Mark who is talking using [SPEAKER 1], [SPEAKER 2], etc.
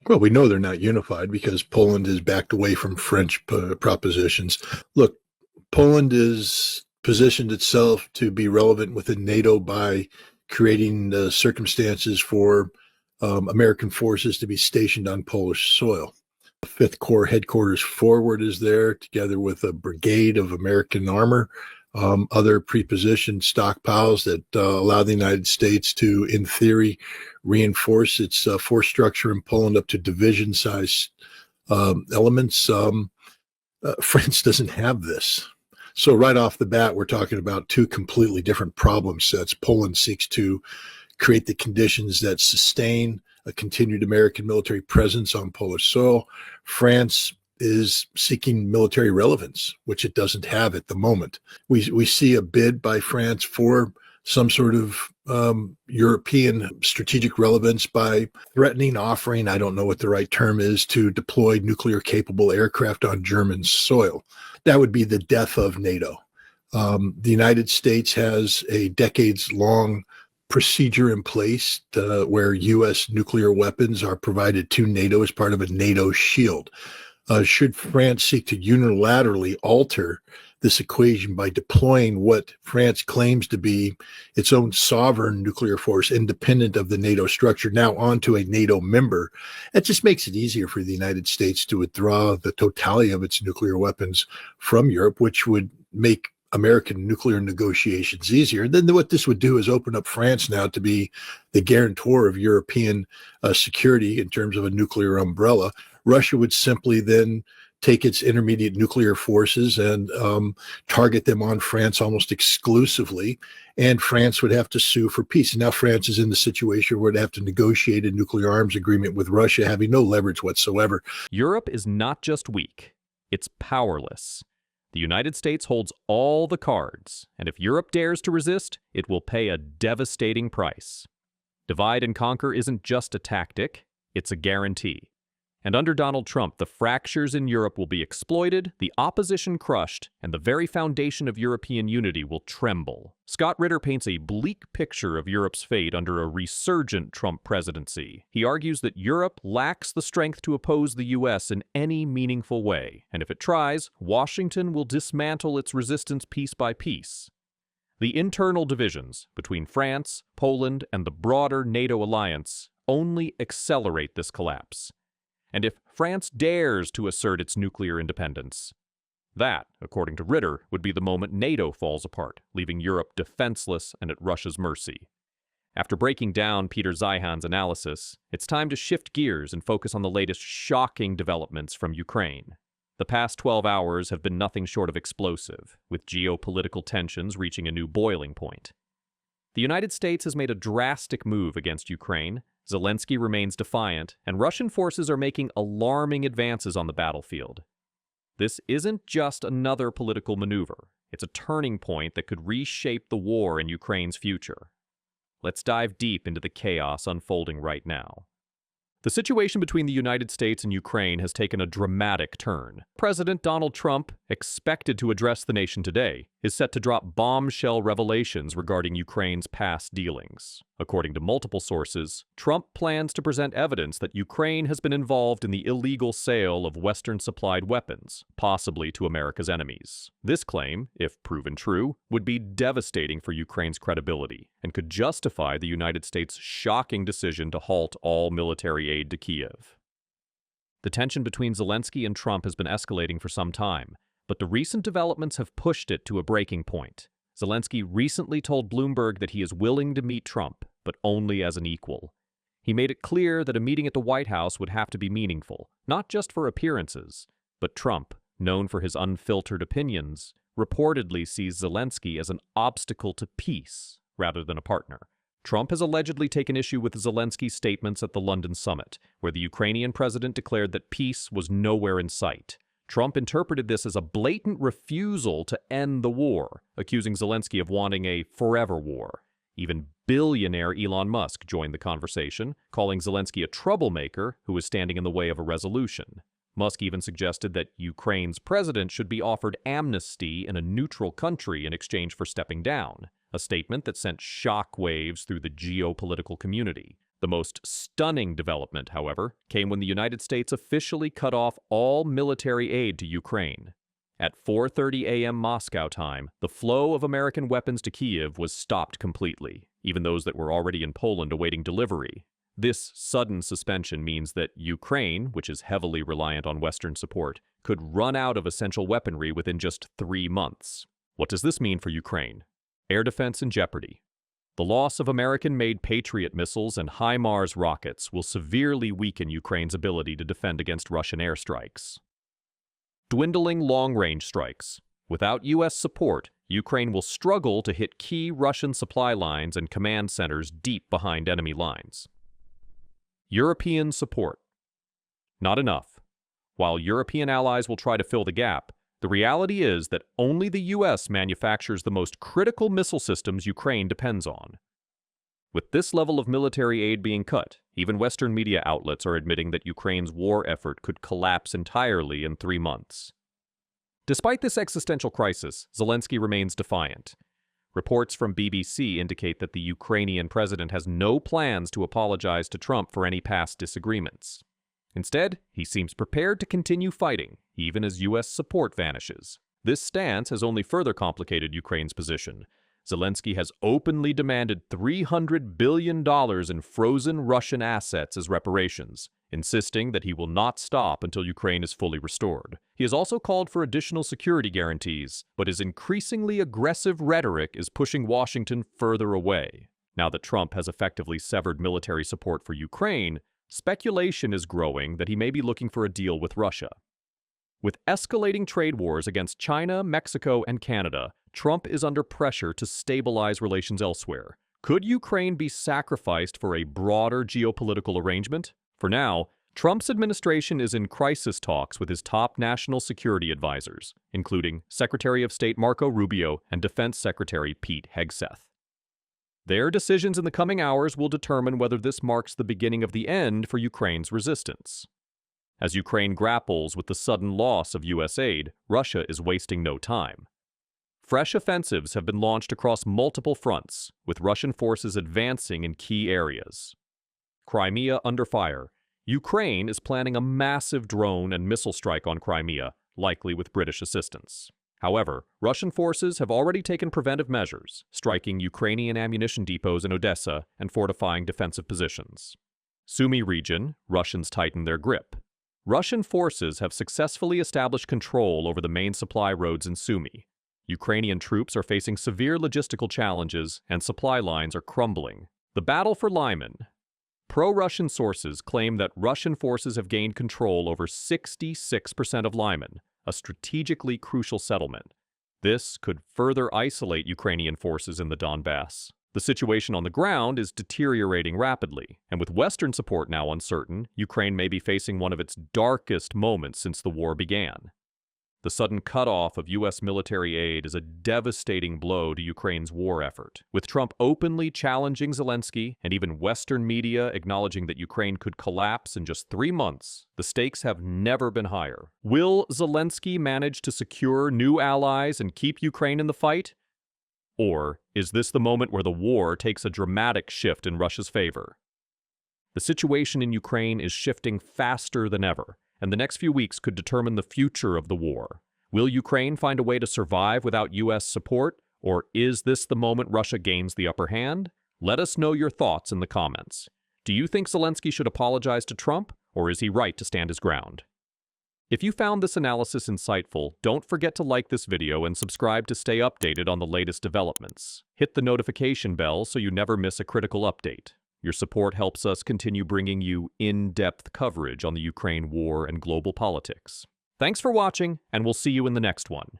[SPEAKER 1] Well, we know they're not unified because Poland has backed away from French propositions. Look, Poland has positioned itself to be relevant within NATO by creating the circumstances for American forces to be stationed on Polish soil. The Fifth Corps headquarters forward is there, together with a brigade of American armor, other prepositioned stockpiles that allow the United States to, in theory, reinforce its force structure in Poland up to division size elements. France doesn't have this. So right off the bat, we're talking about two completely different problem sets. Poland seeks to create the conditions that sustain a continued American military presence on Polish soil. France is seeking military relevance, which it doesn't have at the moment. We see a bid by France for some sort of European strategic relevance by threatening, offering, I don't know what the right term is, to deploy nuclear capable aircraft on German soil. That would be the death of NATO. The United States has a decades long procedure in place where U.S. nuclear weapons are provided to NATO as part of a NATO shield. Should France seek to unilaterally alter this equation by deploying what France claims to be its own sovereign nuclear force, independent of the NATO structure, now onto a NATO member, that just makes it easier for the United States to withdraw the totality of its nuclear weapons from Europe, which would make American nuclear negotiations easier. Then what this would do is open up France now to be the guarantor of European security in terms of a nuclear umbrella. Russia would simply then take its intermediate nuclear forces and target them on France almost exclusively, and France would have to sue for peace. And now France is in the situation where it'd have to negotiate a nuclear arms agreement with Russia, having no leverage whatsoever.
[SPEAKER 2] Europe is not just weak, it's powerless. The United States holds all the cards, and if Europe dares to resist, it will pay a devastating price. Divide and conquer isn't just a tactic, it's a guarantee. And under Donald Trump, the fractures in Europe will be exploited, the opposition crushed, and the very foundation of European unity will tremble. Scott Ritter paints a bleak picture of Europe's fate under a resurgent Trump presidency. He argues that Europe lacks the strength to oppose the U.S. in any meaningful way, and if it tries, Washington will dismantle its resistance piece by piece. The internal divisions between France, Poland, and the broader NATO alliance only accelerate this collapse. And if France dares to assert its nuclear independence, that, according to Ritter, would be the moment NATO falls apart, leaving Europe defenseless and at Russia's mercy. After breaking down Peter Zeihan's analysis, it's time to shift gears and focus on the latest shocking developments from Ukraine. The past 12 hours have been nothing short of explosive, with geopolitical tensions reaching a new boiling point. The United States has made a drastic move against Ukraine. Zelensky remains defiant, and Russian forces are making alarming advances on the battlefield. This isn't just another political maneuver. It's a turning point that could reshape the war and Ukraine's future. Let's dive deep into the chaos unfolding right now. The situation between the United States and Ukraine has taken a dramatic turn. President Donald Trump, expected to address the nation today, is set to drop bombshell revelations regarding Ukraine's past dealings. According to multiple sources, Trump plans to present evidence that Ukraine has been involved in the illegal sale of Western-supplied weapons, possibly to America's enemies. This claim, if proven true, would be devastating for Ukraine's credibility and could justify the United States' shocking decision to halt all military aid to Kiev. The tension between Zelensky and Trump has been escalating for some time, but the recent developments have pushed it to a breaking point. Zelensky recently told Bloomberg that he is willing to meet Trump, but only as an equal. He made it clear that a meeting at the White House would have to be meaningful, not just for appearances, but Trump, known for his unfiltered opinions, reportedly sees Zelensky as an obstacle to peace rather than a partner. Trump has allegedly taken issue with Zelensky's statements at the London summit, where the Ukrainian president declared that peace was nowhere in sight. Trump interpreted this as a blatant refusal to end the war, accusing Zelensky of wanting a forever war. Even billionaire Elon Musk joined the conversation, calling Zelensky a troublemaker who was standing in the way of a resolution. Musk even suggested that Ukraine's president should be offered amnesty in a neutral country in exchange for stepping down, a statement that sent shockwaves through the geopolitical community. The most stunning development, however, came when the United States officially cut off all military aid to Ukraine. At 4:30 a.m. Moscow time, the flow of American weapons to Kyiv was stopped completely, even those that were already in Poland awaiting delivery. This sudden suspension means that Ukraine, which is heavily reliant on Western support, could run out of essential weaponry within just 3 months. What does this mean for Ukraine? Air defense in jeopardy. The loss of American-made Patriot missiles and HIMARS rockets will severely weaken Ukraine's ability to defend against Russian airstrikes. Dwindling long-range strikes. Without U.S. support, Ukraine will struggle to hit key Russian supply lines and command centers deep behind enemy lines. European support. Not enough. While European allies will try to fill the gap, the reality is that only the U.S. manufactures the most critical missile systems Ukraine depends on. With this level of military aid being cut, even Western media outlets are admitting that Ukraine's war effort could collapse entirely in 3 months. Despite this existential crisis, Zelensky remains defiant. Reports from BBC indicate that the Ukrainian president has no plans to apologize to Trump for any past disagreements. Instead, he seems prepared to continue fighting, even as U.S. support vanishes. This stance has only further complicated Ukraine's position. Zelensky has openly demanded $300 billion in frozen Russian assets as reparations, insisting that he will not stop until Ukraine is fully restored. He has also called for additional security guarantees, but his increasingly aggressive rhetoric is pushing Washington further away. Now that Trump has effectively severed military support for Ukraine, speculation is growing that he may be looking for a deal with Russia. With escalating trade wars against China, Mexico, and Canada, Trump is under pressure to stabilize relations elsewhere. Could Ukraine be sacrificed for a broader geopolitical arrangement? For now, Trump's administration is in crisis talks with his top national security advisors, including Secretary of State Marco Rubio and Defense Secretary Pete Hegseth. Their decisions in the coming hours will determine whether this marks the beginning of the end for Ukraine's resistance. As Ukraine grapples with the sudden loss of U.S. aid, Russia is wasting no time. Fresh offensives have been launched across multiple fronts, with Russian forces advancing in key areas. Crimea under fire. Ukraine is planning a massive drone and missile strike on Crimea, likely with British assistance. However, Russian forces have already taken preventive measures, striking Ukrainian ammunition depots in Odessa and fortifying defensive positions. Sumy region, Russians tighten their grip. Russian forces have successfully established control over the main supply roads in Sumy. Ukrainian troops are facing severe logistical challenges and supply lines are crumbling. The battle for Lyman. Pro-Russian sources claim that Russian forces have gained control over 66% of Lyman, a strategically crucial settlement. This could further isolate Ukrainian forces in the Donbass. The situation on the ground is deteriorating rapidly, and with Western support now uncertain, Ukraine may be facing one of its darkest moments since the war began. The sudden cutoff of U.S. military aid is a devastating blow to Ukraine's war effort. With Trump openly challenging Zelensky and even Western media acknowledging that Ukraine could collapse in just 3 months, the stakes have never been higher. Will Zelensky manage to secure new allies and keep Ukraine in the fight? Or is this the moment where the war takes a dramatic shift in Russia's favor? The situation in Ukraine is shifting faster than ever, and the next few weeks could determine the future of the war. Will Ukraine find a way to survive without U.S. support, or is this the moment Russia gains the upper hand? Let us know your thoughts in the comments. Do you think Zelensky should apologize to Trump, or is he right to stand his ground? If you found this analysis insightful, don't forget to like this video and subscribe to stay updated on the latest developments. Hit the notification bell so you never miss a critical update. Your support helps us continue bringing you in-depth coverage on the Ukraine war and global politics. Thanks for watching, and we'll see you in the next one.